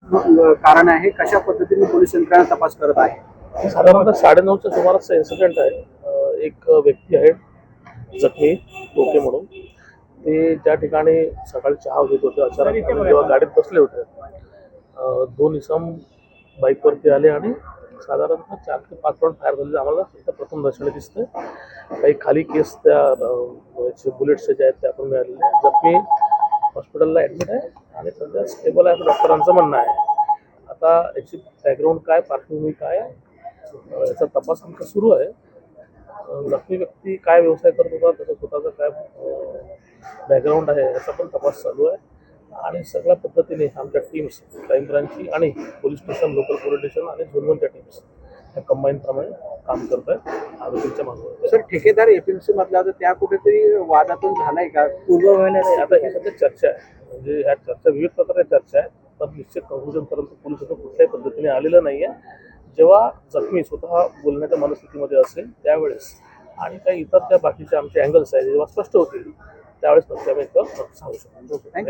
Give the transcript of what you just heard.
कारण आहे, कशा पद्धतीने पोलीस यंत्रणा तपास करत आहे? साधारणतः 9:30च्या सुमारासचा इन्सिडेंट आहे. एक व्यक्ती आहे जखमी टोके म्हणून. ते ज्या ठिकाणी सकाळी चहा घेत होते, अचानक जेव्हा गाडीत बसले होते, दोन इसम बाईकवरती आले आणि साधारणतः 4 ते 5 राऊंड फायर झालेले आम्हाला फक्त प्रथम दर्शनी दिसतं. काही खाली केस त्या बुलेट्स जे आहेत त्या पण मिळालेले. जखमी हॉस्पिटलला ॲडमिट आहे आणि सध्या स्टेबल आहे असं डॉक्टरांचं म्हणणं आहे. आता याची बॅकग्राऊंड काय, पार्श्वभूमी काय, याचा तपास आमचा सुरू आहे. जखमी व्यक्ती काय व्यवसाय करत होता, त्याचा स्वतःचा काय बॅकग्राऊंड आहे याचा पण तपास चालू आहे. आणि सगळ्या पद्धतीने आमच्या टीम्स, क्राईम ब्रांचची आणि police station, local police station आणि झोनवनच्या टीम्स या कंबाईनप्रमाणे काम करत आहेत आरोपींच्या मागं. सर, ठेकेदार एपीएमसी मधला तर त्या कुठेतरी वादातून झालाय का? पूर्व महिन्यात आता ही सध्या चर्चा आहे, म्हणजे ह्या चर्चा विविध प्रकारे चर्चा आहे, पण निश्चित कंक्लुजनपर्यंत पोलीस आता कुठल्याही पद्धतीने आलेलं नाही आहे. जेव्हा जखमी स्वतः बोलण्याच्या मनस्थितीमध्ये असेल त्यावेळेस आणि काही इतर त्या बाकीच्या आमचे अँगल्स आहेत जेव्हा स्पष्ट होतील त्यावेळेस नक्की आम्ही सांगू शकतो. थँक्यू.